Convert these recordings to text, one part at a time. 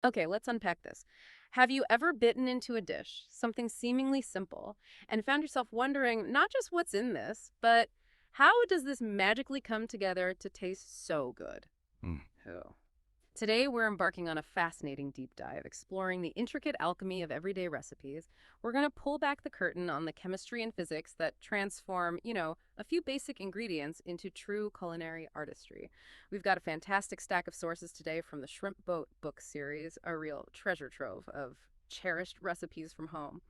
Okay, let's unpack this. Have you ever bitten into a dish, something seemingly simple, and found yourself wondering not just what's in this, but how does this magically come together to taste so good? Mm. Oh. Today, we're embarking on a fascinating deep dive, exploring the intricate alchemy of everyday recipes. We're going to pull back the curtain on the chemistry and physics that transform, a few basic ingredients into true culinary artistry. We've got a fantastic stack of sources today from the Shrimp Boat book series, a real treasure trove of cherished recipes from home.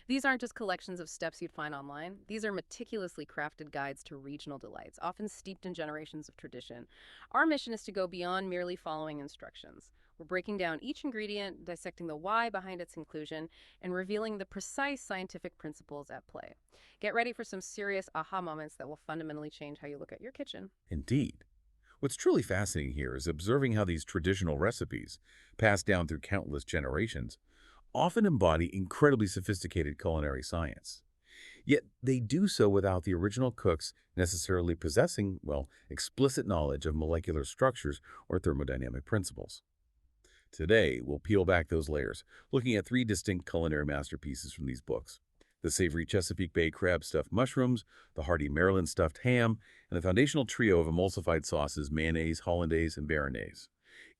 These aren't just collections of steps you'd find online. These are meticulously crafted guides to regional delights, often steeped in generations of tradition. Our mission is to go beyond merely following instructions. We're breaking down each ingredient, dissecting the why behind its inclusion, and revealing the precise scientific principles at play. Get ready for some serious aha moments that will fundamentally change how you look at your kitchen. Indeed. What's truly fascinating here is observing how these traditional recipes, passed down through countless generations, often embody incredibly sophisticated culinary science. Yet they do so without the original cooks necessarily possessing, well, explicit knowledge of molecular structures or thermodynamic principles. Today, we'll peel back those layers, looking at three distinct culinary masterpieces from these books: the savory Chesapeake Bay crab stuffed mushrooms, the hearty Maryland stuffed ham, and the foundational trio of emulsified sauces mayonnaise, hollandaise, and béarnaise.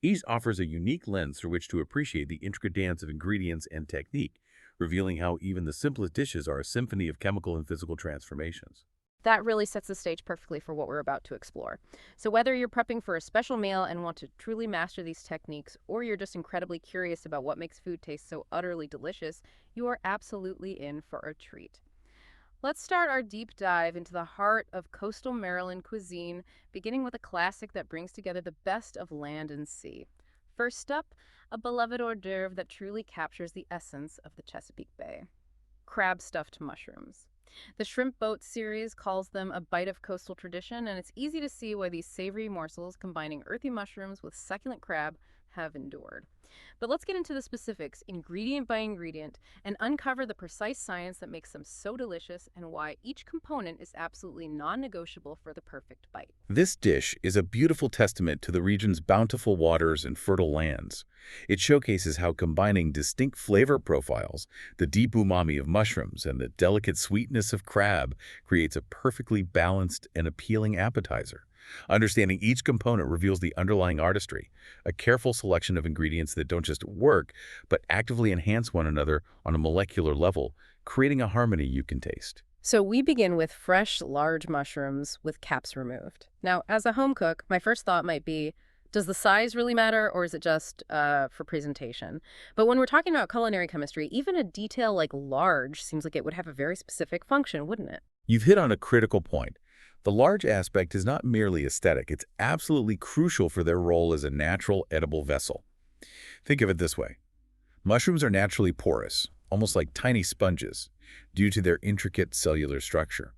Each offers a unique lens through which to appreciate the intricate dance of ingredients and technique, revealing how even the simplest dishes are a symphony of chemical and physical transformations. That really sets the stage perfectly for what we're about to explore. So, whether you're prepping for a special meal and want to truly master these techniques, or you're just incredibly curious about what makes food taste so utterly delicious, you are absolutely in for a treat. Let's start our deep dive into the heart of coastal Maryland cuisine, beginning with a classic that brings together the best of land and sea. First up, a beloved hors d'oeuvre that truly captures the essence of the Chesapeake Bay: crab stuffed mushrooms. The Shrimp Boat series calls them a bite of coastal tradition, and it's easy to see why these savory morsels combining earthy mushrooms with succulent crab have endured. But let's get into the specifics, ingredient by ingredient, and uncover the precise science that makes them so delicious and why each component is absolutely non-negotiable for the perfect bite. This dish is a beautiful testament to the region's bountiful waters and fertile lands. It showcases how combining distinct flavor profiles, the deep umami of mushrooms and the delicate sweetness of crab, creates a perfectly balanced and appealing appetizer. Understanding each component reveals the underlying artistry, a careful selection of ingredients that don't just work, but actively enhance one another on a molecular level, creating a harmony you can taste. So we begin with fresh, large mushrooms with caps removed. Now, as a home cook, my first thought might be, does the size really matter, or is it just for presentation? But when we're talking about culinary chemistry, even a detail like large seems like it would have a very specific function, wouldn't it? You've hit on a critical point. The large aspect is not merely aesthetic, it's absolutely crucial for their role as a natural edible vessel. Think of it this way. Mushrooms are naturally porous, almost like tiny sponges, due to their intricate cellular structure.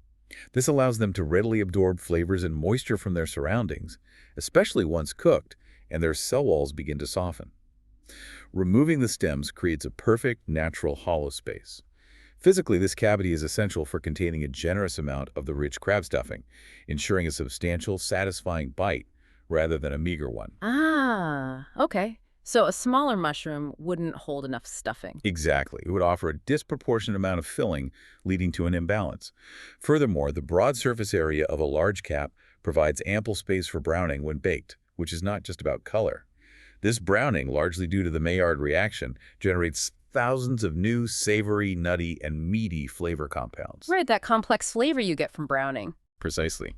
This allows them to readily absorb flavors and moisture from their surroundings, especially once cooked, and their cell walls begin to soften. Removing the stems creates a perfect, natural hollow space. Physically, this cavity is essential for containing a generous amount of the rich crab stuffing, ensuring a substantial, satisfying bite rather than a meager one. Ah, okay. So a smaller mushroom wouldn't hold enough stuffing. Exactly. It would offer a disproportionate amount of filling, leading to an imbalance. Furthermore, the broad surface area of a large cap provides ample space for browning when baked, which is not just about color. This browning, largely due to the Maillard reaction, generates thousands of new savory, nutty, and meaty flavor compounds. Right, that complex flavor you get from browning. Precisely.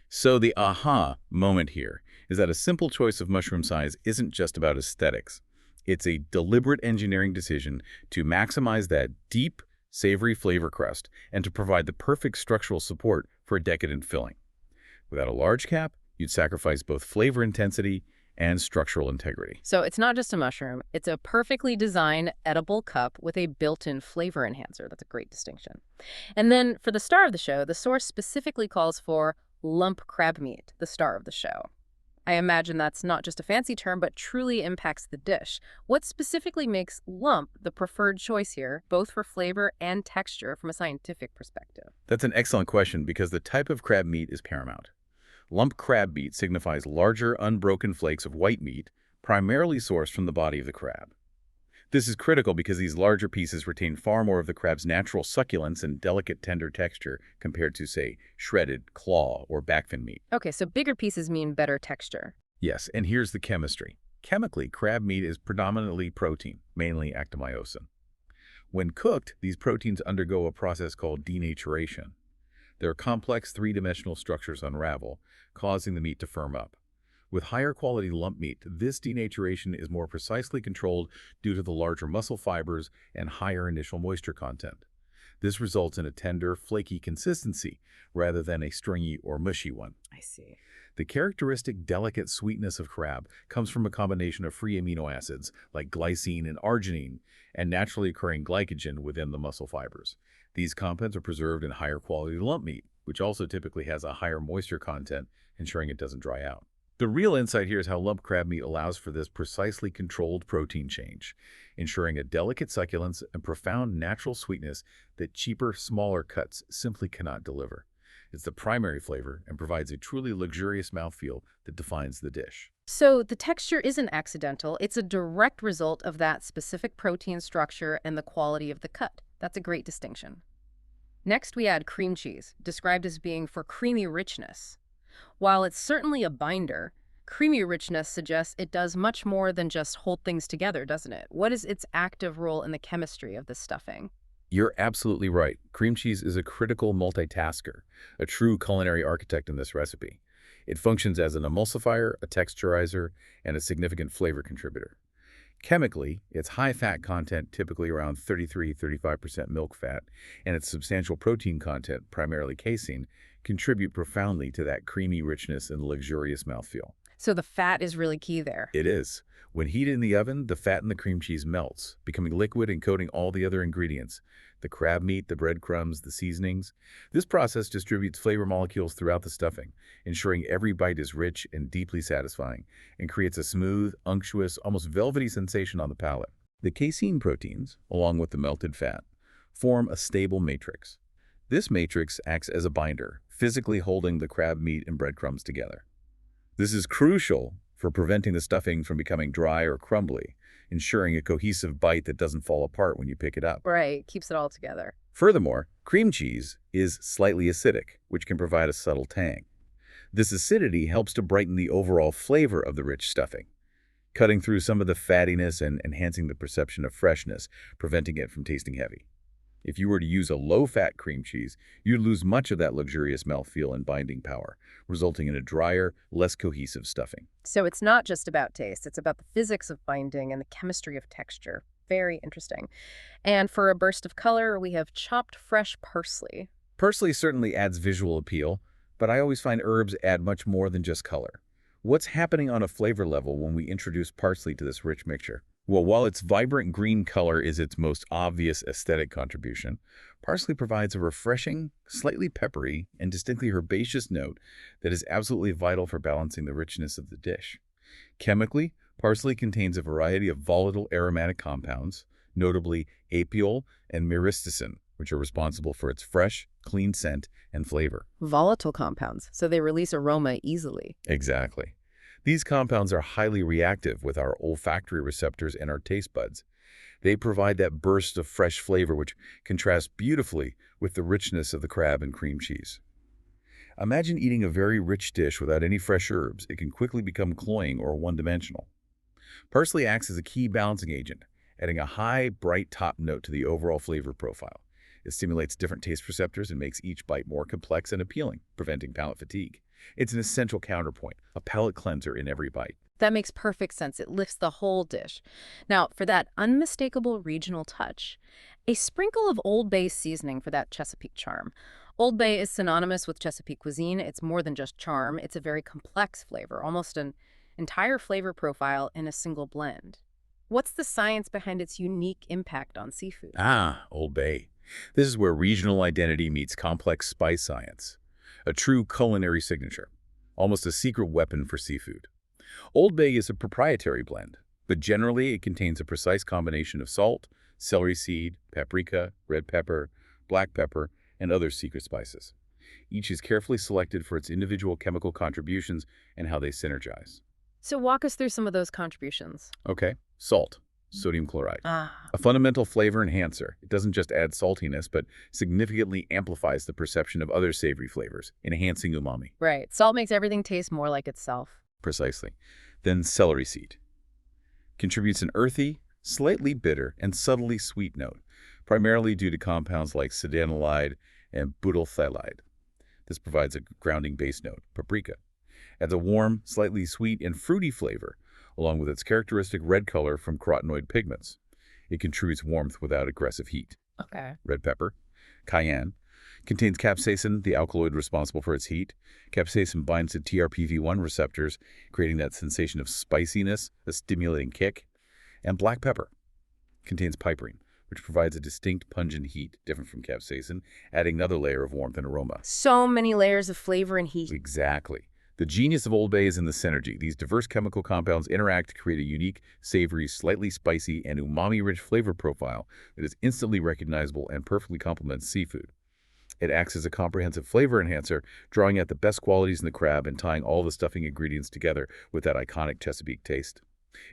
So the aha moment here is that a simple choice of mushroom size isn't just about aesthetics. It's a deliberate engineering decision to maximize that deep, savory flavor crust and to provide the perfect structural support for a decadent filling. Without a large cap, you'd sacrifice both flavor intensity and structural integrity. So it's not just a mushroom, it's a perfectly designed edible cup with a built-in flavor enhancer. That's a great distinction. And then for the star of the show, the source specifically calls for lump crab meat, the star of the show. I imagine that's not just a fancy term, but truly impacts the dish. What specifically makes lump the preferred choice here, both for flavor and texture from a scientific perspective? That's an excellent question because the type of crab meat is paramount. Lump crab meat signifies larger, unbroken flakes of white meat, primarily sourced from the body of the crab. This is critical because these larger pieces retain far more of the crab's natural succulence and delicate tender texture compared to, say, shredded, claw, or backfin meat. Okay, so bigger pieces mean better texture. Yes, and here's the chemistry. Chemically, crab meat is predominantly protein, mainly actomyosin. When cooked, these proteins undergo a process called denaturation. Their complex three-dimensional structures unravel, causing the meat to firm up. With higher quality lump meat, this denaturation is more precisely controlled due to the larger muscle fibers and higher initial moisture content. This results in a tender, flaky consistency rather than a stringy or mushy one. I see. The characteristic delicate sweetness of crab comes from a combination of free amino acids like glycine and arginine and naturally occurring glycogen within the muscle fibers. These compounds are preserved in higher quality lump meat, which also typically has a higher moisture content, ensuring it doesn't dry out. The real insight here is how lump crab meat allows for this precisely controlled protein change, ensuring a delicate succulence and profound natural sweetness that cheaper, smaller cuts simply cannot deliver. It's the primary flavor and provides a truly luxurious mouthfeel that defines the dish. So the texture isn't accidental. It's a direct result of that specific protein structure and the quality of the cut. That's a great distinction. Next, we add cream cheese, described as being for creamy richness. While it's certainly a binder, creamy richness suggests it does much more than just hold things together, doesn't it? What is its active role in the chemistry of this stuffing? You're absolutely right. Cream cheese is a critical multitasker, a true culinary architect in this recipe. It functions as an emulsifier, a texturizer, and a significant flavor contributor. Chemically, its high fat content, typically around 33–35% milk fat, and its substantial protein content, primarily casein, contribute profoundly to that creamy richness and luxurious mouthfeel. So the fat is really key there. It is. When heated in the oven, the fat in the cream cheese melts, becoming liquid and coating all the other ingredients, the crab meat, the breadcrumbs, the seasonings. This process distributes flavor molecules throughout the stuffing, ensuring every bite is rich and deeply satisfying, and creates a smooth, unctuous, almost velvety sensation on the palate. The casein proteins, along with the melted fat, form a stable matrix. This matrix acts as a binder, physically holding the crab meat and breadcrumbs together. This is crucial for preventing the stuffing from becoming dry or crumbly, ensuring a cohesive bite that doesn't fall apart when you pick it up. Right, keeps it all together. Furthermore, cream cheese is slightly acidic, which can provide a subtle tang. This acidity helps to brighten the overall flavor of the rich stuffing, cutting through some of the fattiness and enhancing the perception of freshness, preventing it from tasting heavy. If you were to use a low-fat cream cheese, you'd lose much of that luxurious mouthfeel and binding power, resulting in a drier, less cohesive stuffing. So it's not just about taste, it's about the physics of binding and the chemistry of texture. Very interesting. And for a burst of color, we have chopped fresh parsley. Parsley certainly adds visual appeal, but I always find herbs add much more than just color. What's happening on a flavor level when we introduce parsley to this rich mixture? Well, while its vibrant green color is its most obvious aesthetic contribution, parsley provides a refreshing, slightly peppery, and distinctly herbaceous note that is absolutely vital for balancing the richness of the dish. Chemically, parsley contains a variety of volatile aromatic compounds, notably apiol and myristicin, which are responsible for its fresh, clean scent and flavor. Volatile compounds, so they release aroma easily. Exactly. These compounds are highly reactive with our olfactory receptors and our taste buds. They provide that burst of fresh flavor which contrasts beautifully with the richness of the crab and cream cheese. Imagine eating a very rich dish without any fresh herbs. It can quickly become cloying or one-dimensional. Parsley acts as a key balancing agent, adding a high, bright top note to the overall flavor profile. It stimulates different taste receptors and makes each bite more complex and appealing, preventing palate fatigue. It's an essential counterpoint, a palate cleanser in every bite. That makes perfect sense. It lifts the whole dish. Now, for that unmistakable regional touch, a sprinkle of Old Bay seasoning for that Chesapeake charm. Old Bay is synonymous with Chesapeake cuisine. It's more than just charm. It's a very complex flavor, almost an entire flavor profile in a single blend. What's the science behind its unique impact on seafood? Old Bay. This is where regional identity meets complex spice science. A true culinary signature, almost a secret weapon for seafood. Old Bay is a proprietary blend, but generally it contains a precise combination of salt, celery seed, paprika, red pepper, black pepper, and other secret spices. Each is carefully selected for its individual chemical contributions and how they synergize. So walk us through some of those contributions. Okay, salt. sodium chloride. Ah, A fundamental flavor enhancer. It doesn't just add saltiness, but significantly amplifies the perception of other savory flavors, enhancing umami. right. Salt makes everything taste more like itself. Precisely. Then celery seed. Contributes an earthy, slightly bitter, and subtly sweet note, primarily due to compounds like cedanolide and butylphthalide. This provides a grounding base note. Paprika adds a warm, slightly sweet and fruity flavor, along with its characteristic red color from carotenoid pigments. It contributes warmth without aggressive heat. Okay. Red pepper, cayenne, contains capsaicin, the alkaloid responsible for its heat. Capsaicin binds to TRPV1 receptors, creating that sensation of spiciness, a stimulating kick. And black pepper contains piperine, which provides a distinct pungent heat, different from capsaicin, adding another layer of warmth and aroma. So many layers of flavor and heat. Exactly. The genius of Old Bay is in the synergy. These diverse chemical compounds interact to create a unique, savory, slightly spicy, and umami-rich flavor profile that is instantly recognizable and perfectly complements seafood. It acts as a comprehensive flavor enhancer, drawing out the best qualities in the crab and tying all the stuffing ingredients together with that iconic Chesapeake taste.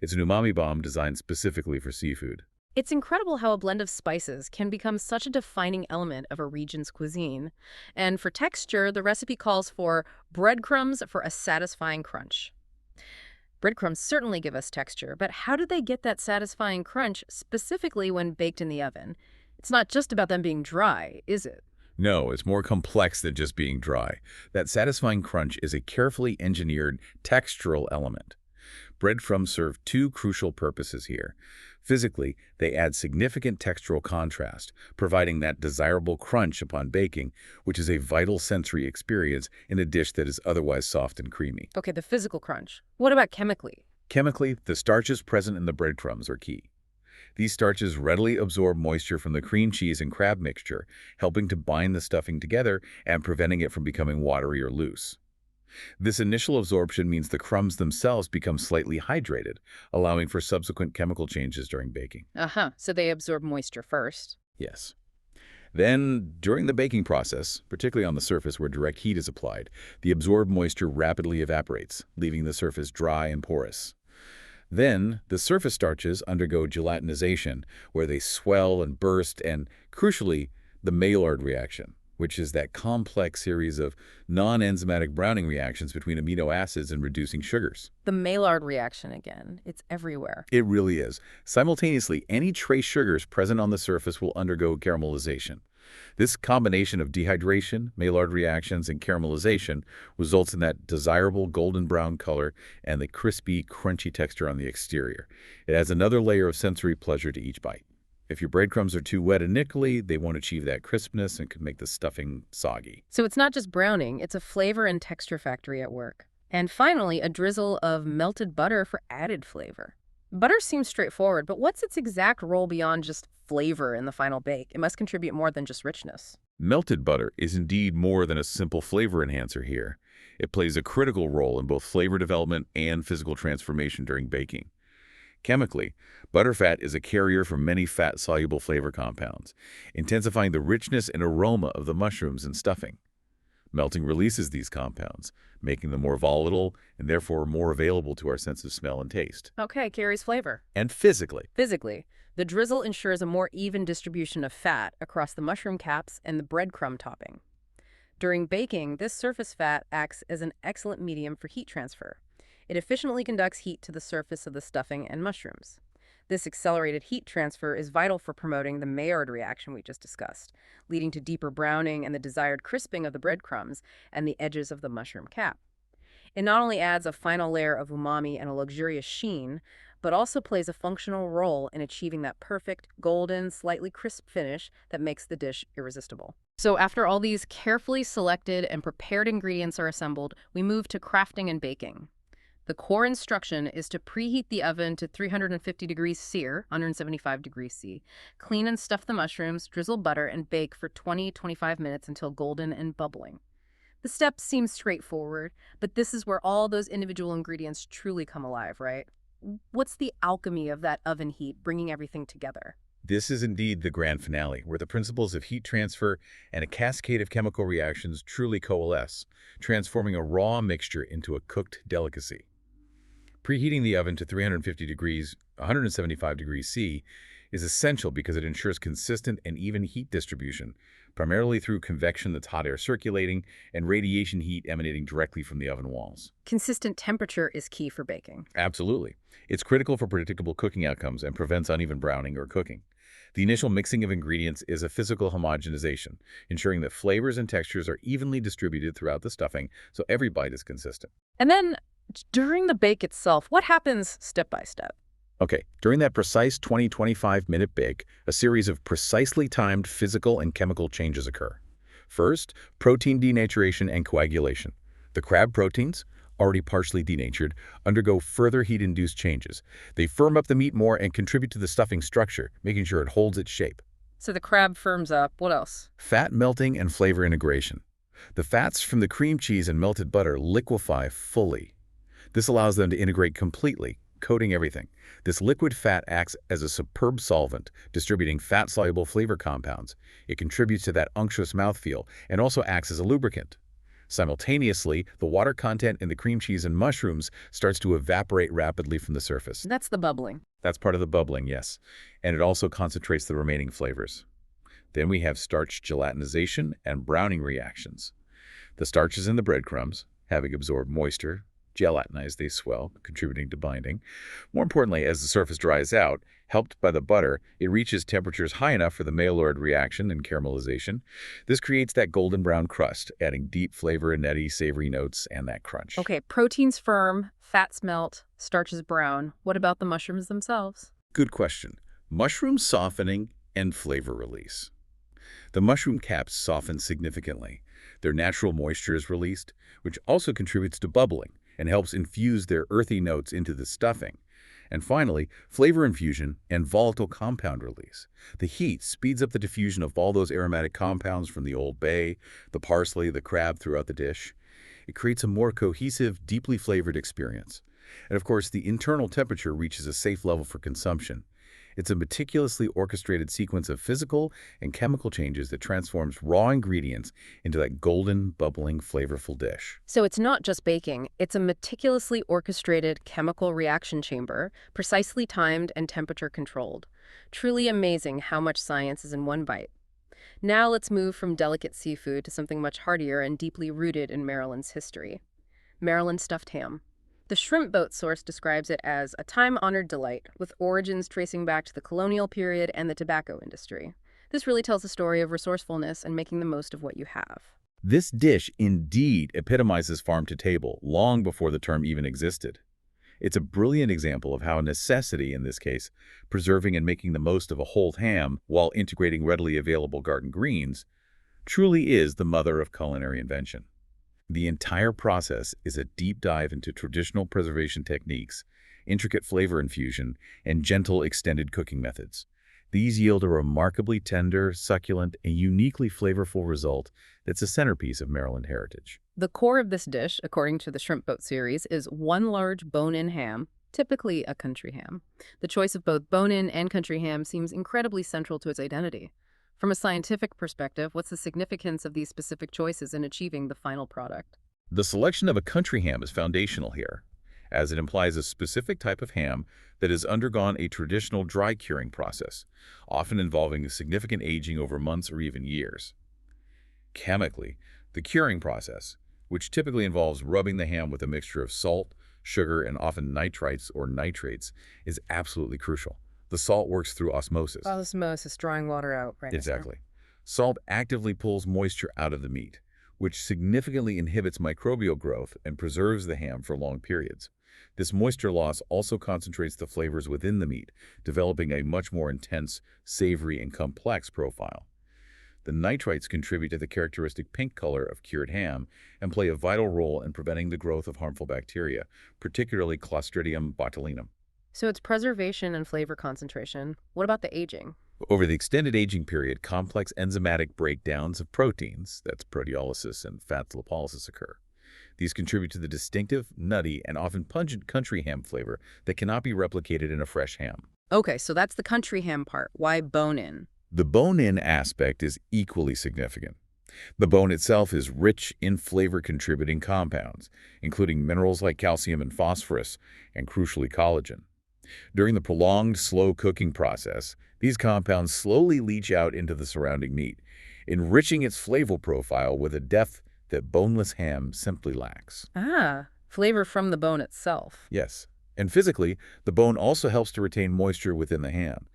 It's an umami bomb designed specifically for seafood. It's incredible how a blend of spices can become such a defining element of a region's cuisine. And for texture, the recipe calls for breadcrumbs for a satisfying crunch. Breadcrumbs certainly give us texture, but how do they get that satisfying crunch specifically when baked in the oven? It's not just about them being dry, is it? No, it's more complex than just being dry. That satisfying crunch is a carefully engineered textural element. Breadcrumbs serve two crucial purposes here. Physically, they add significant textural contrast, providing that desirable crunch upon baking, which is a vital sensory experience in a dish that is otherwise soft and creamy. Okay, the physical crunch. What about chemically? Chemically, the starches present in the breadcrumbs are key. These starches readily absorb moisture from the cream cheese and crab mixture, helping to bind the stuffing together and preventing it from becoming watery or loose. This initial absorption means the crumbs themselves become slightly hydrated, allowing for subsequent chemical changes during baking. Uh-huh, so they absorb moisture first. Yes. Then, during the baking process, particularly on the surface where direct heat is applied, the absorbed moisture rapidly evaporates, leaving the surface dry and porous. Then, the surface starches undergo gelatinization, where they swell and burst, and, crucially, the Maillard reaction, which is that complex series of non-enzymatic browning reactions between amino acids and reducing sugars. The Maillard reaction again. It's everywhere. It really is. Simultaneously, any trace sugars present on the surface will undergo caramelization. This combination of dehydration, Maillard reactions, and caramelization results in that desirable golden brown color and the crispy, crunchy texture on the exterior. It adds another layer of sensory pleasure to each bite. If your breadcrumbs are too wet and nickely, they won't achieve that crispness and could make the stuffing soggy. So it's not just browning, it's a flavor and texture factory at work. And finally, a drizzle of melted butter for added flavor. Butter seems straightforward, but what's its exact role beyond just flavor in the final bake? It must contribute more than just richness. Melted butter is indeed more than a simple flavor enhancer here. It plays a critical role in both flavor development and physical transformation during baking. Chemically, butterfat is a carrier for many fat-soluble flavor compounds, intensifying the richness and aroma of the mushrooms and stuffing. Melting releases these compounds, making them more volatile and therefore more available to our sense of smell and taste. Okay, carries flavor. And physically, Physically, the drizzle ensures a more even distribution of fat across the mushroom caps and the breadcrumb topping. During baking, this surface fat acts as an excellent medium for heat transfer. It efficiently conducts heat to the surface of the stuffing and mushrooms. This accelerated heat transfer is vital for promoting the Maillard reaction we just discussed, leading to deeper browning and the desired crisping of the breadcrumbs and the edges of the mushroom cap. It not only adds a final layer of umami and a luxurious sheen, but also plays a functional role in achieving that perfect, golden, slightly crisp finish that makes the dish irresistible. So after all these carefully selected and prepared ingredients are assembled, we move to crafting and baking. The core instruction is to preheat the oven to 350 degrees Celsius, 175 degrees C. Clean and stuff the mushrooms, drizzle butter, and bake for 20-25 minutes until golden and bubbling. The steps seem straightforward, but this is where all those individual ingredients truly come alive, right? What's the alchemy of that oven heat, bringing everything together? this is indeed the grand finale, where the principles of heat transfer and a cascade of chemical reactions truly coalesce, transforming a raw mixture into a cooked delicacy. Preheating the oven to 350 degrees 175 degrees C, is essential because it ensures consistent and even heat distribution, primarily through convection that's hot air circulating and radiation heat emanating directly from the oven walls. Consistent temperature is key for baking. Absolutely. It's critical for predictable cooking outcomes and prevents uneven browning or cooking. The initial mixing of ingredients is a physical homogenization, ensuring that flavors and textures are evenly distributed throughout the stuffing so every bite is consistent. And then during the bake itself, what happens step by step? Okay, during that precise 20-25-minute bake, a series of precisely timed physical and chemical changes occur. First, protein denaturation and coagulation. The crab proteins, already partially denatured, undergo further heat-induced changes. They firm up the meat more and contribute to the stuffing structure, making sure it holds its shape. So the crab firms up. What else? Fat melting and flavor integration. The fats from the cream cheese and melted butter liquefy fully. This allows them to integrate completely, coating everything. This liquid fat acts as a superb solvent, distributing fat-soluble flavor compounds. It contributes to that unctuous mouthfeel and also acts as a lubricant. Simultaneously, the water content in the cream cheese and mushrooms starts to evaporate rapidly from the surface. That's the bubbling. That's part of the bubbling, yes. And it also concentrates the remaining flavors. Then we have starch gelatinization and browning reactions. The starches in the breadcrumbs, having absorbed moisture, gelatinized, they swell, contributing to binding. More importantly, as the surface dries out, helped by the butter, it reaches temperatures high enough for the Maillard reaction and caramelization. This creates that golden brown crust, adding deep flavor and nutty, savory notes and that crunch. Okay, proteins firm, fats melt, starches brown. What about the mushrooms themselves? Good question. Mushroom softening and flavor release. The mushroom caps soften significantly. Their natural moisture is released, which also contributes to bubbling and helps infuse their earthy notes into the stuffing. And finally, flavor infusion and volatile compound release. The heat speeds up the diffusion of all those aromatic compounds from the Old Bay, the parsley, the crab throughout the dish. It creates a more cohesive, deeply flavored experience. And of course, the internal temperature reaches a safe level for consumption. It's a meticulously orchestrated sequence of physical and chemical changes that transforms raw ingredients into that golden, bubbling, flavorful dish. So it's not just baking. It's a meticulously orchestrated chemical reaction chamber, precisely timed and temperature controlled. Truly amazing how much science is in one bite. Now let's move from delicate seafood to something much heartier and deeply rooted in Maryland's history. Maryland stuffed ham. The shrimp boat source describes it as a time-honored delight, with origins tracing back to the colonial period and the tobacco industry. This really tells a story of resourcefulness and making the most of what you have. This dish indeed epitomizes farm to table long before the term even existed. It's a brilliant example of how necessity, in this case, preserving and making the most of a whole ham while integrating readily available garden greens, truly is the mother of culinary invention. The entire process is a deep dive into traditional preservation techniques, intricate flavor infusion, and gentle extended cooking methods. These yield a remarkably tender, succulent, and uniquely flavorful result that's a centerpiece of Maryland heritage. The core of this dish, according to the Shrimp Boat series, is one large bone-in ham, typically a country ham. The choice of both bone-in and country ham seems incredibly central to its identity. From a scientific perspective, what's the significance of these specific choices in achieving the final product? The selection of a country ham is foundational here, as it implies a specific type of ham that has undergone a traditional dry curing process, often involving significant aging over months or even years. Chemically, the curing process, which typically involves rubbing the ham with a mixture of salt, sugar, and often nitrites or nitrates, is absolutely crucial. The salt works through osmosis. Osmosis, drawing water out, right? Exactly. Salt actively pulls moisture out of the meat, which significantly inhibits microbial growth and preserves the ham for long periods. This moisture loss also concentrates the flavors within the meat, developing a much more intense, savory, and complex profile. The nitrites contribute to the characteristic pink color of cured ham and play a vital role in preventing the growth of harmful bacteria, particularly Clostridium botulinum. So it's preservation and flavor concentration. What about the aging? Over the extended aging period, complex enzymatic breakdowns of proteins, that's proteolysis and fat lipolysis, occur. These contribute to the distinctive, nutty, and often pungent country ham flavor that cannot be replicated in a fresh ham. Okay, so that's the country ham part. Why bone-in? The bone-in aspect is equally significant. The bone itself is rich in flavor-contributing compounds, including minerals like calcium and phosphorus, and crucially collagen. During the prolonged, slow cooking process, these compounds slowly leach out into the surrounding meat, enriching its flavor profile with a depth that boneless ham simply lacks. Ah, flavor from the bone itself. Yes, and physically, the bone also helps to retain moisture within the ham.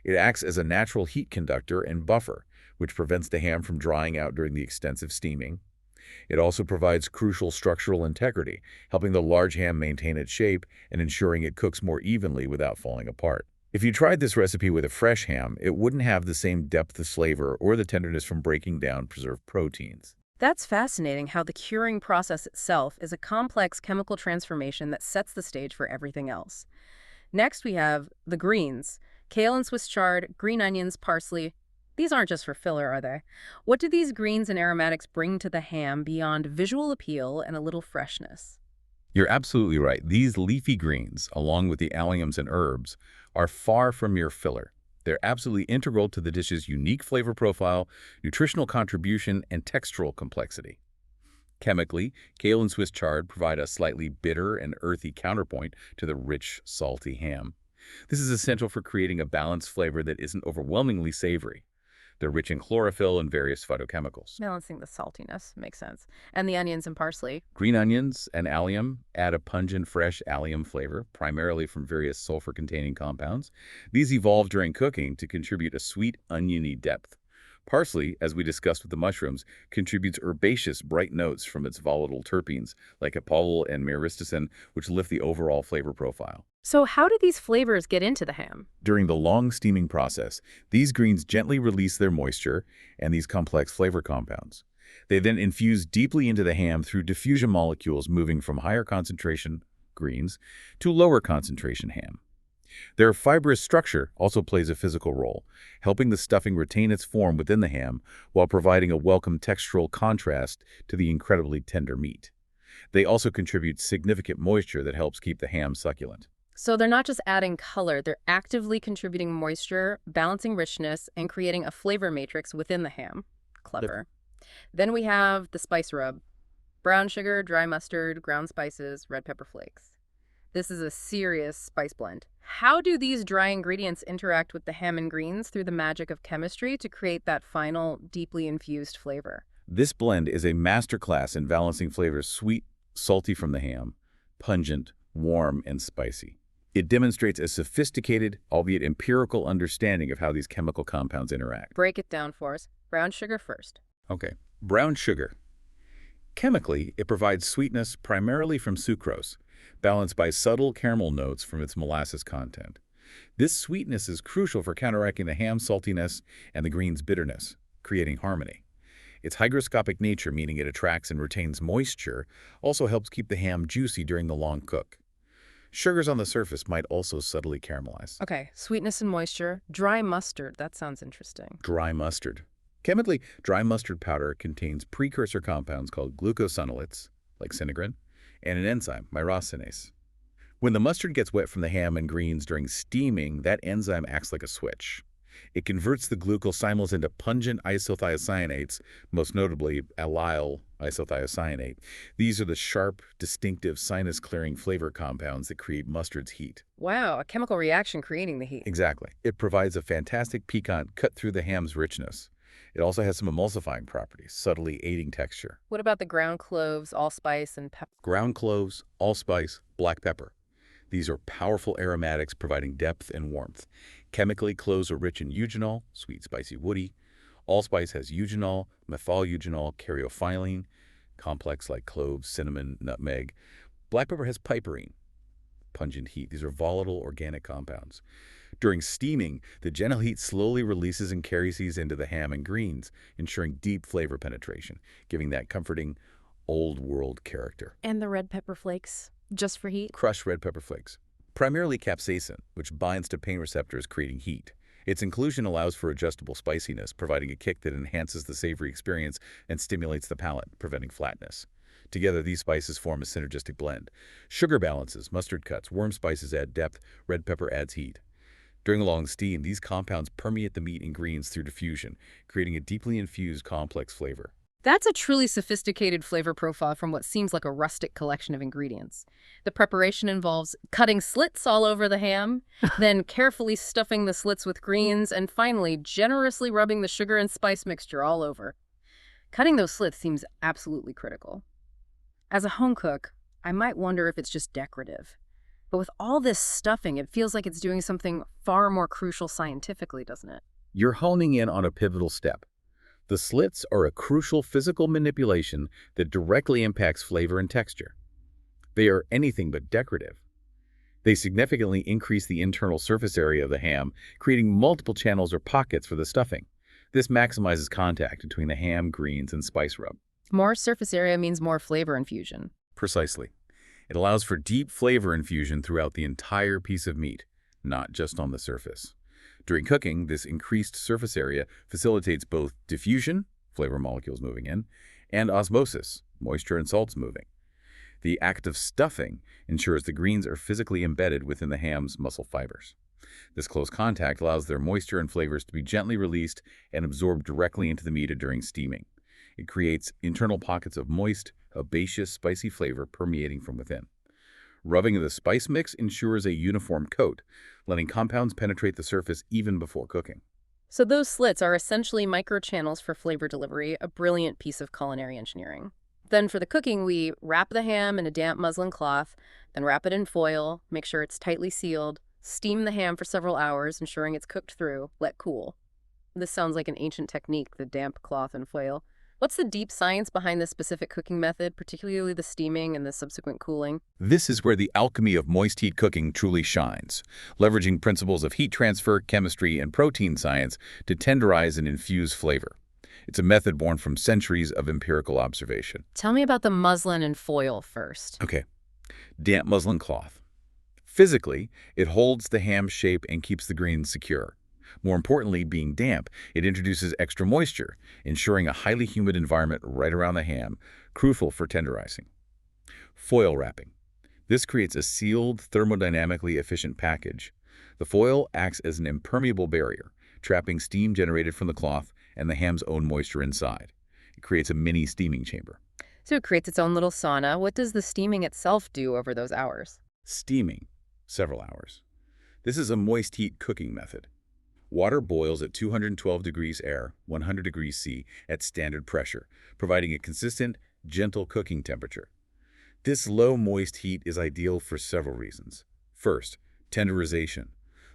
It acts as a natural heat conductor and buffer, which prevents the ham from drying out during the extensive steaming. It also provides crucial structural integrity, helping the large ham maintain its shape and ensuring it cooks more evenly without falling apart. If you tried this recipe with a fresh ham, it wouldn't have the same depth of flavor or the tenderness from breaking down preserved proteins. That's fascinating how the curing process itself is a complex chemical transformation that sets the stage for everything else. Next, we have the greens. Kale and Swiss chard, green onions, parsley. These aren't just for filler, are they? What do these greens and aromatics bring to the ham beyond visual appeal and a little freshness? You're absolutely right. These leafy greens, along with the alliums and herbs, are far from mere filler. They're absolutely integral to the dish's unique flavor profile, nutritional contribution, and textural complexity. Chemically, kale and Swiss chard provide a slightly bitter and earthy counterpoint to the rich, salty ham. This is essential for creating a balanced flavor that isn't overwhelmingly savory. They're rich in chlorophyll and various phytochemicals. Balancing the saltiness makes sense. And the onions and parsley. Green onions and allium add a pungent, fresh allium flavor, primarily from various sulfur-containing compounds. These evolve during cooking to contribute a sweet, oniony depth. Parsley, as we discussed with the mushrooms, contributes herbaceous, bright notes from its volatile terpenes, like apollyl and myristicin, which lift the overall flavor profile. So how do these flavors get into the ham? During the long steaming process, these greens gently release their moisture and these complex flavor compounds. They then infuse deeply into the ham through diffusion molecules moving from higher concentration greens to lower concentration ham. Their fibrous structure also plays a physical role, helping the stuffing retain its form within the ham while providing a welcome textural contrast to the incredibly tender meat. They also contribute significant moisture that helps keep the ham succulent. So they're not just adding color, they're actively contributing moisture, balancing richness, and creating a flavor matrix within the ham. Clever. Then we have the spice rub. Brown sugar, dry mustard, ground spices, red pepper flakes. This is a serious spice blend. How do these dry ingredients interact with the ham and greens through the magic of chemistry to create that final, deeply infused flavor? This blend is a masterclass in balancing flavors sweet, salty from the ham, pungent, warm, and spicy. It demonstrates a sophisticated, albeit empirical, understanding of how these chemical compounds interact. Break it down for us. Brown sugar first. Okay. Brown sugar. Chemically, it provides sweetness primarily from sucrose, balanced by subtle caramel notes from its molasses content. This sweetness is crucial for counteracting the ham's saltiness and the green's bitterness, creating harmony. Its hygroscopic nature, meaning it attracts and retains moisture, also helps keep the ham juicy during the long cook. Sugars on the surface might also subtly caramelize. Okay, sweetness and moisture. Dry mustard. That sounds interesting. Dry mustard. Chemically, dry mustard powder contains precursor compounds called glucosinolates, like sinigrin, and an enzyme, myrosinase. When the mustard gets wet from the ham and greens during steaming, that enzyme acts like a switch. It converts the glucosamines into pungent isothiocyanates, most notably allyl isothiocyanate. These are the sharp, distinctive, sinus-clearing flavor compounds that create mustard's heat. Wow, a chemical reaction creating the heat. Exactly. It provides a fantastic piquant cut through the ham's richness. It also has some emulsifying properties, subtly aiding texture. What about the ground cloves, allspice, and pepper? Ground cloves, allspice, black pepper. These are powerful aromatics providing depth and warmth. Chemically, cloves are rich in eugenol, sweet, spicy, woody. Allspice has eugenol, methyl-eugenol, caryophyllene, complex like cloves, cinnamon, nutmeg. Black pepper has piperine, pungent heat. These are volatile organic compounds. During steaming, the gentle heat slowly releases and carries these into the ham and greens, ensuring deep flavor penetration, giving that comforting, old-world character. And the red pepper flakes, just for heat? Crushed red pepper flakes. Primarily capsaicin, which binds to pain receptors, creating heat. Its inclusion allows for adjustable spiciness, providing a kick that enhances the savory experience and stimulates the palate, preventing flatness. Together, these spices form a synergistic blend. Sugar balances, mustard cuts, warm spices add depth, red pepper adds heat. During a long steam, these compounds permeate the meat and greens through diffusion, creating a deeply infused, complex flavor. That's a truly sophisticated flavor profile from what seems like a rustic collection of ingredients. The preparation involves cutting slits all over the ham, then carefully stuffing the slits with greens, and finally generously rubbing the sugar and spice mixture all over. Cutting those slits seems absolutely critical. As a home cook, I might wonder if it's just decorative. But with all this stuffing, it feels like it's doing something far more crucial scientifically, doesn't it? You're honing in on a pivotal step. The slits are a crucial physical manipulation that directly impacts flavor and texture. They are anything but decorative. They significantly increase the internal surface area of the ham, creating multiple channels or pockets for the stuffing. This maximizes contact between the ham, greens, and spice rub. More surface area means more flavor infusion. Precisely. It allows for deep flavor infusion throughout the entire piece of meat, not just on the surface. During cooking, this increased surface area facilitates both diffusion, flavor molecules moving in, and osmosis, moisture and salts moving. The act of stuffing ensures the greens are physically embedded within the ham's muscle fibers. This close contact allows their moisture and flavors to be gently released and absorbed directly into the meat during steaming. It creates internal pockets of moist, herbaceous, spicy flavor permeating from within. Rubbing of the spice mix ensures a uniform coat, letting compounds penetrate the surface even before cooking. So those slits are essentially microchannels for flavor delivery, a brilliant piece of culinary engineering. Then for the cooking, we wrap the ham in a damp muslin cloth, then wrap it in foil, make sure it's tightly sealed, steam the ham for several hours, ensuring it's cooked through, let cool. This sounds like an ancient technique, the damp cloth and foil. What's the deep science behind this specific cooking method, particularly the steaming and the subsequent cooling? This is where the alchemy of moist heat cooking truly shines, leveraging principles of heat transfer, chemistry, and protein science to tenderize and infuse flavor. It's a method born from centuries of empirical observation. Tell me about the muslin and foil first. Okay, damp muslin cloth. Physically, it holds the ham shape and keeps the greens secure. More importantly, being damp, it introduces extra moisture, ensuring a highly humid environment right around the ham, crucial for tenderizing. Foil wrapping. This creates a sealed, thermodynamically efficient package. The foil acts as an impermeable barrier, trapping steam generated from the cloth and the ham's own moisture inside. It creates a mini steaming chamber. So it creates its own little sauna. What does the steaming itself do over those hours? Steaming, several hours. This is a moist heat cooking method. Water boils at 212 degrees air, 100 degrees C, at standard pressure, providing a consistent, gentle cooking temperature. This low moist heat is ideal for several reasons. First, tenderization.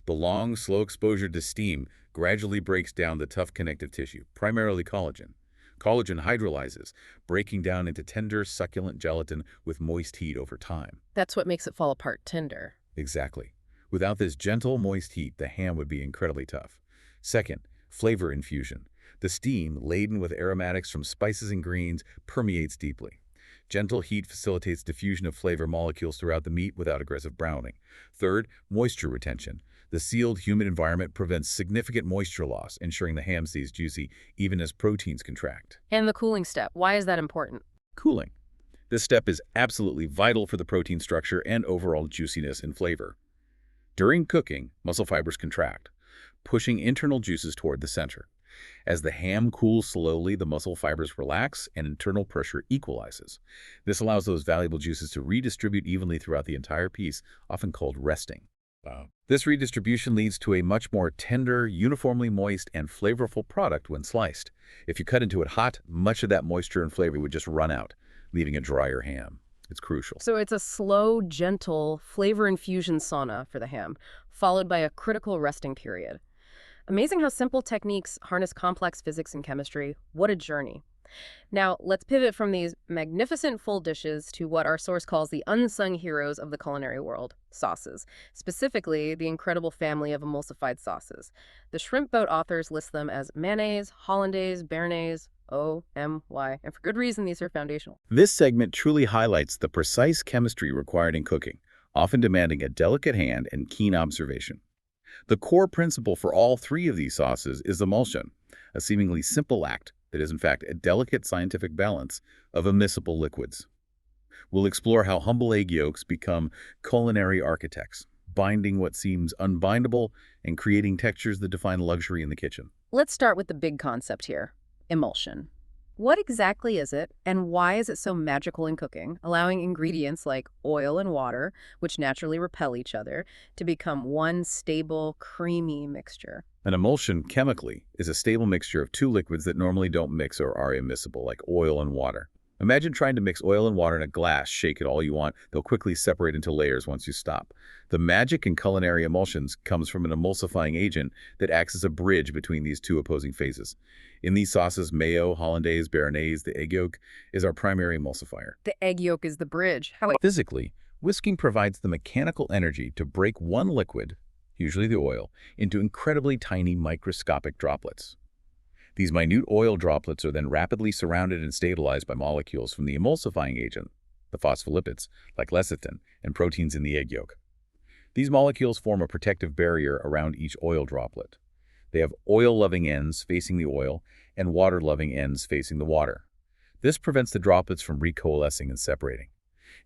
The long, slow exposure to steam gradually breaks down the tough connective tissue, primarily collagen. Collagen hydrolyzes, breaking down into tender, succulent gelatin with moist heat over time. That's what makes it fall apart tender. Exactly. Without this gentle, moist heat, the ham would be incredibly tough. Second, flavor infusion. The steam, laden with aromatics from spices and greens, permeates deeply. Gentle heat facilitates diffusion of flavor molecules throughout the meat without aggressive browning. Third, moisture retention. The sealed, humid environment prevents significant moisture loss, ensuring the ham stays juicy even as proteins contract. And the cooling step, why is that important? Cooling. This step is absolutely vital for the protein structure and overall juiciness and flavor. During cooking, muscle fibers contract, pushing internal juices toward the center. As the ham cools slowly, the muscle fibers relax and internal pressure equalizes. This allows those valuable juices to redistribute evenly throughout the entire piece, often called resting. Wow. This redistribution leads to a much more tender, uniformly moist, and flavorful product when sliced. If you cut into it hot, much of that moisture and flavor would just run out, leaving a drier ham. It's crucial. So it's a slow, gentle flavor infusion sauna for the ham, followed by a critical resting period. Amazing how simple techniques harness complex physics and chemistry. What a journey. Now, let's pivot from these magnificent full dishes to what our source calls the unsung heroes of the culinary world, sauces, specifically the incredible family of emulsified sauces. The Shrimp Boat authors list them as mayonnaise, hollandaise, béarnaise, O-M-Y, and for good reason these are foundational. This segment truly highlights the precise chemistry required in cooking, often demanding a delicate hand and keen observation. The core principle for all three of these sauces is emulsion, a seemingly simple act that is in fact a delicate scientific balance of immiscible liquids. We'll explore how humble egg yolks become culinary architects, binding what seems unbindable and creating textures that define luxury in the kitchen. Let's start with the big concept here, emulsion. What exactly is it, and why is it so magical in cooking, allowing ingredients like oil and water, which naturally repel each other, to become one stable, creamy mixture? An emulsion, chemically, is a stable mixture of two liquids that normally don't mix or are immiscible, like oil and water. Imagine trying to mix oil and water in a glass. Shake it all you want. They'll quickly separate into layers once you stop. The magic in culinary emulsions comes from an emulsifying agent that acts as a bridge between these two opposing phases. In these sauces, mayo, hollandaise, béarnaise, the egg yolk is our primary emulsifier. The egg yolk is the bridge. How? Physically, whisking provides the mechanical energy to break one liquid, usually the oil, into incredibly tiny microscopic droplets. These minute oil droplets are then rapidly surrounded and stabilized by molecules from the emulsifying agent, the phospholipids, like lecithin, and proteins in the egg yolk. These molecules form a protective barrier around each oil droplet. They have oil-loving ends facing the oil and water-loving ends facing the water. This prevents the droplets from recoalescing and separating.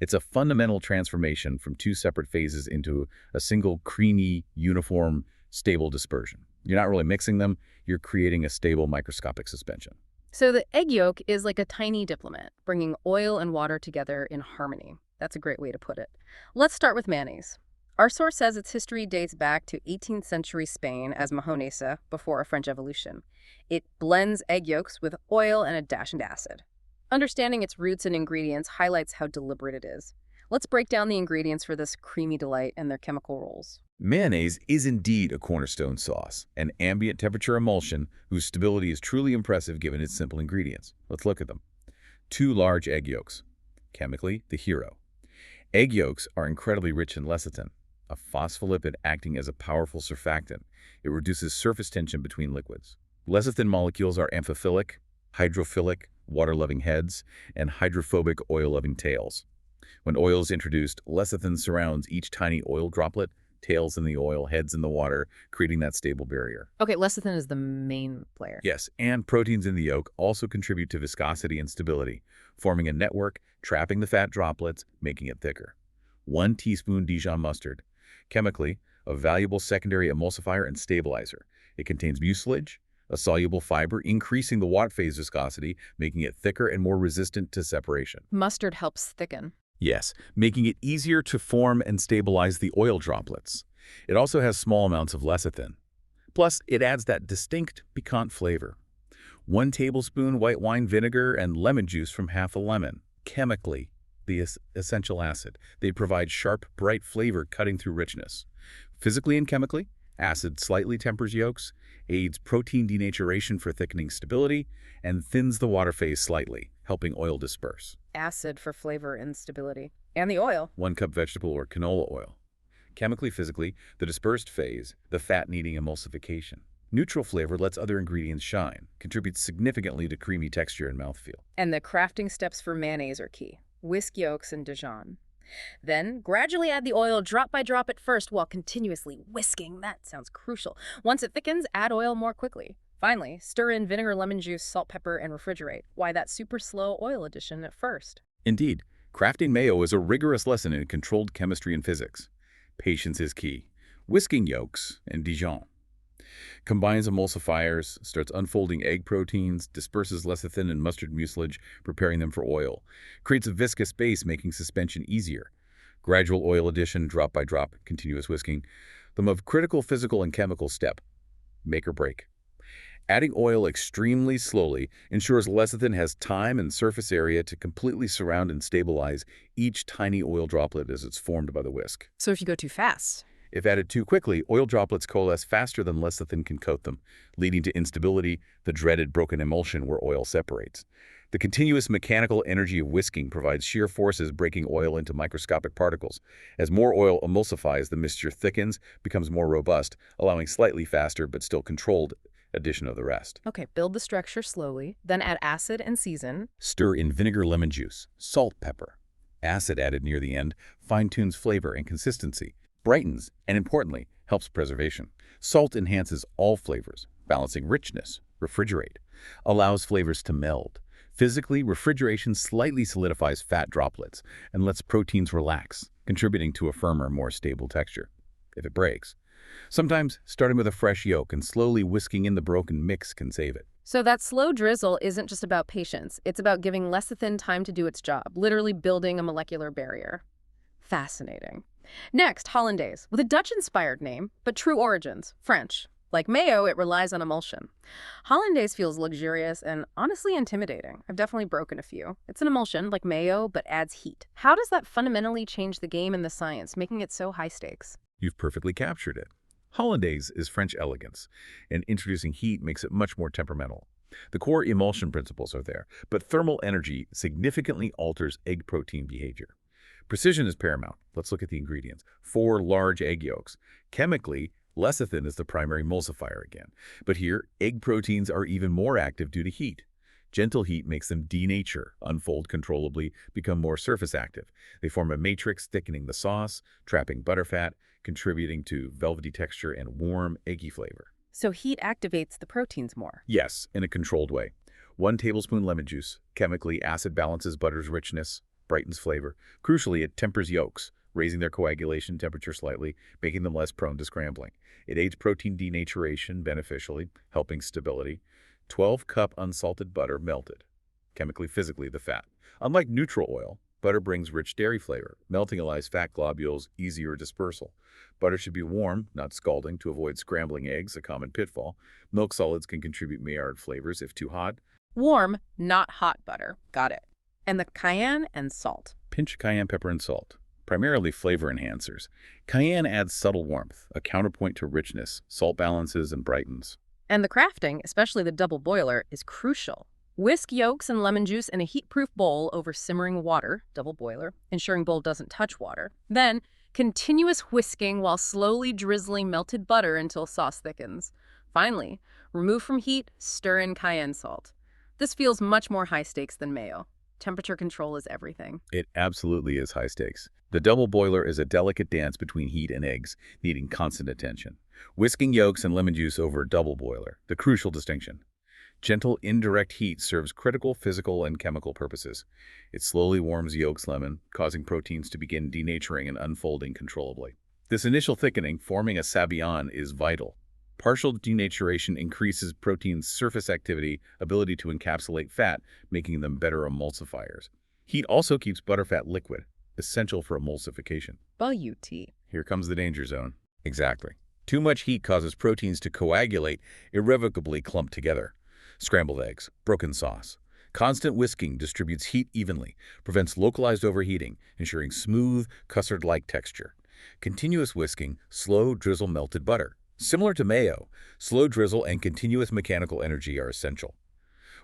It's a fundamental transformation from two separate phases into a single, creamy, uniform, stable dispersion. You're not really mixing them, you're creating a stable microscopic suspension. So the egg yolk is like a tiny diplomat, bringing oil and water together in harmony. That's a great way to put it. Let's start with mayonnaise. Our source says its history dates back to 18th century Spain as mayonnaise before a French evolution. It blends egg yolks with oil and a dash of acid. Understanding its roots and ingredients highlights how deliberate it is. Let's break down the ingredients for this creamy delight and their chemical roles. Mayonnaise is indeed a cornerstone sauce, an ambient temperature emulsion whose stability is truly impressive given its simple ingredients. Let's look at them. 2 large egg yolks. Chemically, the hero. Egg yolks are incredibly rich in lecithin, a phospholipid acting as a powerful surfactant. It reduces surface tension between liquids. Lecithin molecules are amphiphilic, hydrophilic, water-loving heads, and hydrophobic, oil-loving tails. When oil is introduced, lecithin surrounds each tiny oil droplet, tails in the oil, heads in the water, creating that stable barrier. Okay, lecithin is the main player. Yes, and proteins in the yolk also contribute to viscosity and stability, forming a network, trapping the fat droplets, making it thicker. 1 teaspoon Dijon mustard. Chemically, a valuable secondary emulsifier and stabilizer. It contains mucilage, a soluble fiber, increasing the Watt phase viscosity, making it thicker and more resistant to separation. Mustard helps thicken. Yes, making it easier to form and stabilize the oil droplets. It also has small amounts of lecithin. Plus, it adds that distinct, piquant flavor. 1 tablespoon white wine vinegar and lemon juice from half a lemon. Chemically, the essential acid. They provide sharp, bright flavor cutting through richness. Physically and chemically, acid slightly tempers yolks, aids protein denaturation for thickening stability, and thins the water phase slightly, helping oil disperse. Acid for flavor and stability. And the oil. 1 cup vegetable or canola oil. Chemically, physically, the dispersed phase, the fat-needing emulsification. Neutral flavor lets other ingredients shine, contributes significantly to creamy texture and mouthfeel. And the crafting steps for mayonnaise are key. Whisk yolks and Dijon. Then, gradually add the oil drop by drop at first while continuously whisking. That sounds crucial. Once it thickens, add oil more quickly. Finally, stir in vinegar, lemon juice, salt, pepper, and refrigerate. Why that super slow oil addition at first? Indeed, crafting mayo is a rigorous lesson in controlled chemistry and physics. Patience is key. Whisking yolks and Dijon. Combines emulsifiers, starts unfolding egg proteins, disperses lecithin and mustard mucilage, preparing them for oil. Creates a viscous base, making suspension easier. Gradual oil addition, drop by drop, continuous whisking. The most critical physical and chemical step, make or break. Adding oil extremely slowly ensures lecithin has time and surface area to completely surround and stabilize each tiny oil droplet as it's formed by the whisk. So if you go too fast? If added too quickly, oil droplets coalesce faster than lecithin can coat them, leading to instability, the dreaded broken emulsion where oil separates. The continuous mechanical energy of whisking provides shear forces breaking oil into microscopic particles. As more oil emulsifies, the mixture thickens, becomes more robust, allowing slightly faster but still controlled addition of the rest. Okay, build the structure slowly, then add acid and season. Stir in vinegar, lemon juice, salt, pepper. Acid added near the end fine-tunes flavor and consistency, brightens, and importantly, helps preservation. Salt enhances all flavors, balancing richness. Refrigerate allows flavors to meld. Physically, refrigeration slightly solidifies fat droplets and lets proteins relax, contributing to a firmer, more stable texture. If it breaks, Sometimes starting with a fresh yolk and slowly whisking in the broken mix can save it. So that slow drizzle isn't just about patience. It's about giving lecithin time to do its job, literally building a molecular barrier. Fascinating. Next, hollandaise, with a Dutch-inspired name, but true origins, French. Like mayo, it relies on emulsion. Hollandaise feels luxurious and honestly intimidating. I've definitely broken a few. It's an emulsion, like mayo, but adds heat. How does that fundamentally change the game and the science, making it so high stakes? You've perfectly captured it. Hollandaise is French elegance, and introducing heat makes it much more temperamental. The core emulsion principles are there, but thermal energy significantly alters egg protein behavior. Precision is paramount. Let's look at the ingredients. 4 large egg yolks. Chemically, lecithin is the primary emulsifier again. But here, egg proteins are even more active due to heat. Gentle heat makes them denature, unfold controllably, become more surface active. They form a matrix thickening the sauce, trapping butterfat, contributing to velvety texture and warm, eggy flavor. So heat activates the proteins more. Yes, in a controlled way. 1 tablespoon lemon juice. Chemically, acid balances butter's richness, brightens flavor. Crucially, it tempers yolks, raising their coagulation temperature slightly, making them less prone to scrambling. It aids protein denaturation beneficially, helping stability. 12-cup unsalted butter melted. Chemically, physically, the fat. Unlike neutral oil, butter brings rich dairy flavor. Melting allows fat globules easier dispersal. Butter should be warm, not scalding, to avoid scrambling eggs, a common pitfall. Milk solids can contribute Maillard flavors if too hot. Warm, not hot butter. Got it. And the cayenne and salt. Pinch cayenne pepper and salt, primarily flavor enhancers. Cayenne adds subtle warmth, a counterpoint to richness. Salt balances and brightens. And the crafting, especially the double boiler, is crucial. Whisk yolks and lemon juice in a heat-proof bowl over simmering water, double boiler, ensuring bowl doesn't touch water. Then, continuous whisking while slowly drizzling melted butter until sauce thickens. Finally, remove from heat, stir in cayenne salt. This feels much more high stakes than mayo. Temperature control is everything. It absolutely is high stakes. The double boiler is a delicate dance between heat and eggs, needing constant attention. Whisking yolks and lemon juice over a double boiler, the crucial distinction. Gentle, indirect heat serves critical physical and chemical purposes. It slowly warms yolks lemon, causing proteins to begin denaturing and unfolding controllably. This initial thickening, forming a sabayon, is vital. Partial denaturation increases protein's surface activity, ability to encapsulate fat, making them better emulsifiers. Heat also keeps butterfat liquid, essential for emulsification. But Here comes the danger zone. Exactly. Too much heat causes proteins to coagulate, irrevocably clump together. Scrambled eggs, broken sauce. Constant whisking distributes heat evenly, prevents localized overheating, ensuring smooth, custard-like texture. Continuous whisking, slow drizzle melted butter. Similar to mayo, slow drizzle and continuous mechanical energy are essential.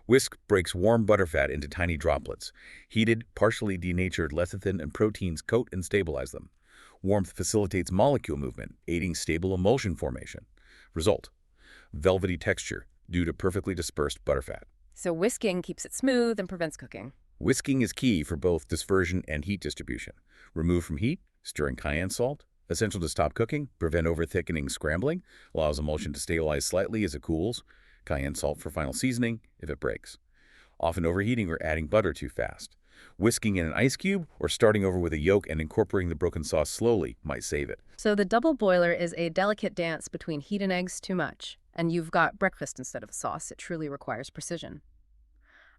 Whisk breaks warm butterfat into tiny droplets. Heated, partially denatured lecithin and proteins coat and stabilize them. Warmth facilitates molecule movement, aiding stable emulsion formation. Result: velvety texture due to perfectly dispersed butterfat. So whisking keeps it smooth and prevents cooking. Whisking is key for both dispersion and heat distribution. Remove from heat, stir in cayenne salt. Essential to stop cooking, prevent over-thickening scrambling, allows emulsion to stabilize slightly as it cools. Cayenne salt for final seasoning if it breaks. Often overheating or adding butter too fast. Whisking in an ice cube or starting over with a yolk and incorporating the broken sauce slowly might save it. So the double boiler is a delicate dance between heat and eggs too much. And you've got breakfast instead of a sauce. It truly requires precision.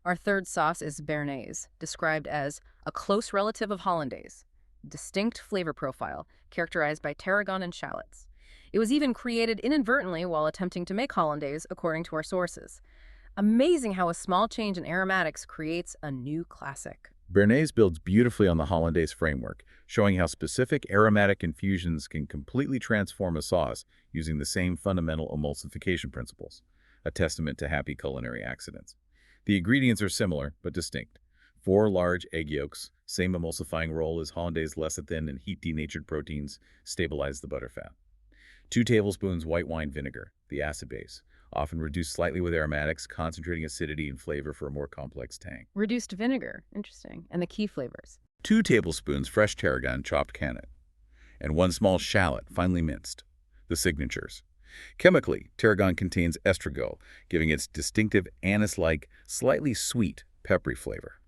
Our third sauce is béarnaise, described as a close relative of hollandaise. Distinct flavor profile, characterized by tarragon and shallots. It was even created inadvertently while attempting to make hollandaise, according to our sources. Amazing how a small change in aromatics creates a new classic. Béarnaise builds beautifully on the hollandaise framework, showing how specific aromatic infusions can completely transform a sauce using the same fundamental emulsification principles, a testament to happy culinary accidents. The ingredients are similar, but distinct. 4 large egg yolks, same emulsifying role as hollandaise lecithin and heat-denatured proteins, stabilize the butterfat. 2 tablespoons white wine vinegar, the acid base, often reduced slightly with aromatics, concentrating acidity and flavor for a more complex tang. Reduced vinegar, interesting, and the key flavors. 2 tablespoons fresh tarragon, chopped cannet, and 1 small shallot, finely minced, the signatures. Chemically, tarragon contains estragol, giving its distinctive anise-like, slightly sweet, peppery flavor.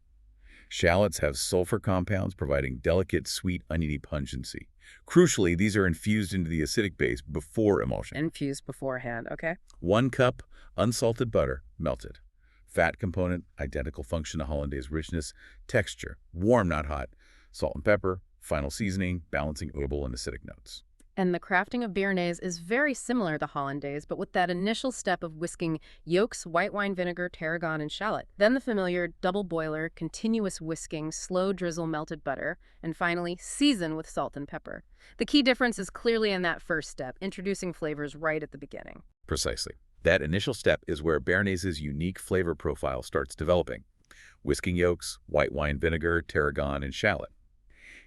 Shallots have sulfur compounds providing delicate, sweet, oniony pungency. Crucially, these are infused into the acidic base before emulsion. Infused beforehand, okay? 1 cup unsalted butter, melted. Fat component, identical function to hollandaise richness, texture, warm not hot, salt and pepper, final seasoning, balancing herbal and acidic notes. And the crafting of béarnaise is very similar to hollandaise, but with that initial step of whisking yolks, white wine vinegar, tarragon, and shallot. Then the familiar double boiler, continuous whisking, slow drizzle melted butter, and finally season with salt and pepper. The key difference is clearly in that first step, introducing flavors right at the beginning. Precisely. That initial step is where béarnaise's unique flavor profile starts developing. Whisking yolks, white wine vinegar, tarragon, and shallot.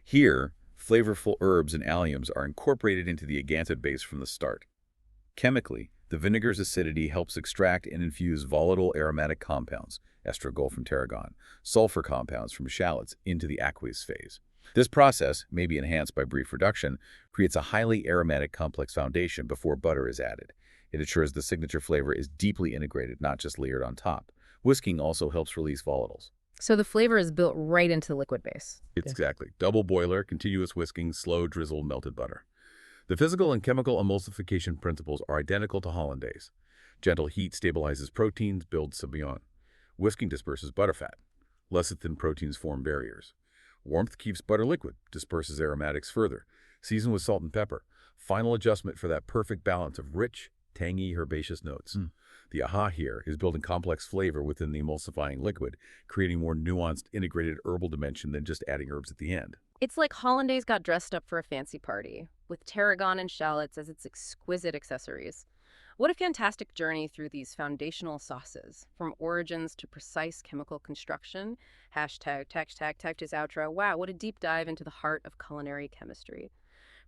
Here, flavorful herbs and alliums are incorporated into the agantid base from the start. Chemically, the vinegar's acidity helps extract and infuse volatile aromatic compounds, estragol from tarragon, sulfur compounds from shallots, into the aqueous phase. This process, maybe enhanced by brief reduction, creates a highly aromatic complex foundation before butter is added. It ensures the signature flavor is deeply integrated, not just layered on top. Whisking also helps release volatiles. So the flavor is built right into the liquid base. Exactly. Double boiler, continuous whisking, slow drizzle, melted butter. The physical and chemical emulsification principles are identical to hollandaise. Gentle heat stabilizes proteins, builds symbiont. Whisking disperses butterfat. Lecithin proteins form barriers. Warmth keeps butter liquid, disperses aromatics further. Season with salt and pepper. Final adjustment for that perfect balance of rich, tangy, herbaceous notes. The aha here is building complex flavor within the emulsifying liquid, creating more nuanced, integrated herbal dimension than just adding herbs at the end. It's like hollandaise got dressed up for a fancy party, with tarragon and shallots as its exquisite accessories. What a fantastic journey through these foundational sauces, from origins to precise chemical construction. Hashtag text is outro. Wow, what a deep dive into the heart of culinary chemistry.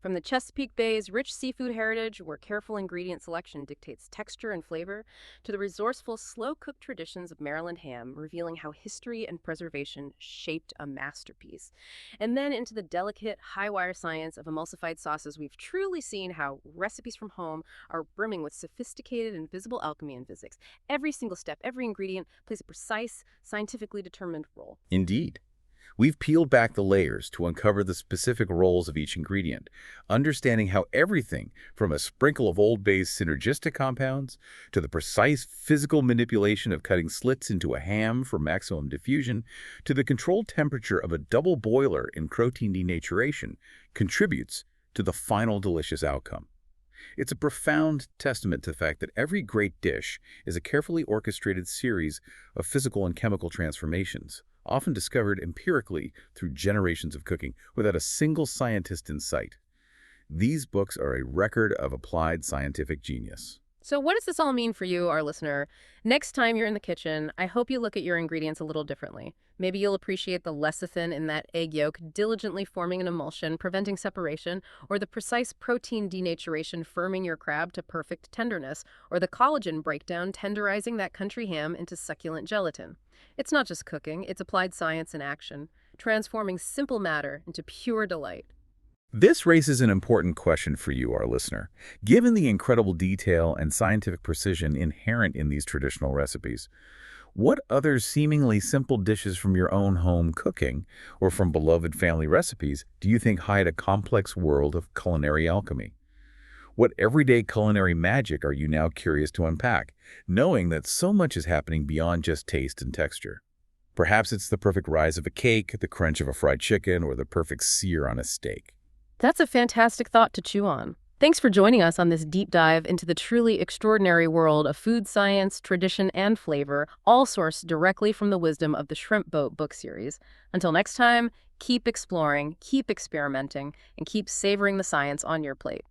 From the Chesapeake Bay's rich seafood heritage, where careful ingredient selection dictates texture and flavor, to the resourceful, slow-cooked traditions of Maryland ham, revealing how history and preservation shaped a masterpiece. And then into the delicate, high-wire science of emulsified sauces, we've truly seen how recipes from home are brimming with sophisticated and visible alchemy and physics. Every single step, every ingredient plays a precise, scientifically determined role. Indeed. We've peeled back the layers to uncover the specific roles of each ingredient, understanding how everything from a sprinkle of Old Bay's synergistic compounds to the precise physical manipulation of cutting slits into a ham for maximum diffusion to the controlled temperature of a double boiler in protein denaturation contributes to the final delicious outcome. It's a profound testament to the fact that every great dish is a carefully orchestrated series of physical and chemical transformations, often discovered empirically through generations of cooking without a single scientist in sight. These books are a record of applied scientific genius. So what does this all mean for you, our listener? Next time you're in the kitchen, I hope you look at your ingredients a little differently. Maybe you'll appreciate the lecithin in that egg yolk diligently forming an emulsion, preventing separation, or the precise protein denaturation firming your crab to perfect tenderness, or the collagen breakdown tenderizing that country ham into succulent gelatin. It's not just cooking, it's applied science in action, transforming simple matter into pure delight. This raises an important question for you, our listener. Given the incredible detail and scientific precision inherent in these traditional recipes, what other seemingly simple dishes from your own home cooking or from beloved family recipes do you think hide a complex world of culinary alchemy? What everyday culinary magic are you now curious to unpack, knowing that so much is happening beyond just taste and texture? Perhaps it's the perfect rise of a cake, the crunch of a fried chicken, or the perfect sear on a steak. That's a fantastic thought to chew on. Thanks for joining us on this deep dive into the truly extraordinary world of food science, tradition, and flavor, all sourced directly from the wisdom of the Shrimp Boat book series. Until next time, keep exploring, keep experimenting, and keep savoring the science on your plate.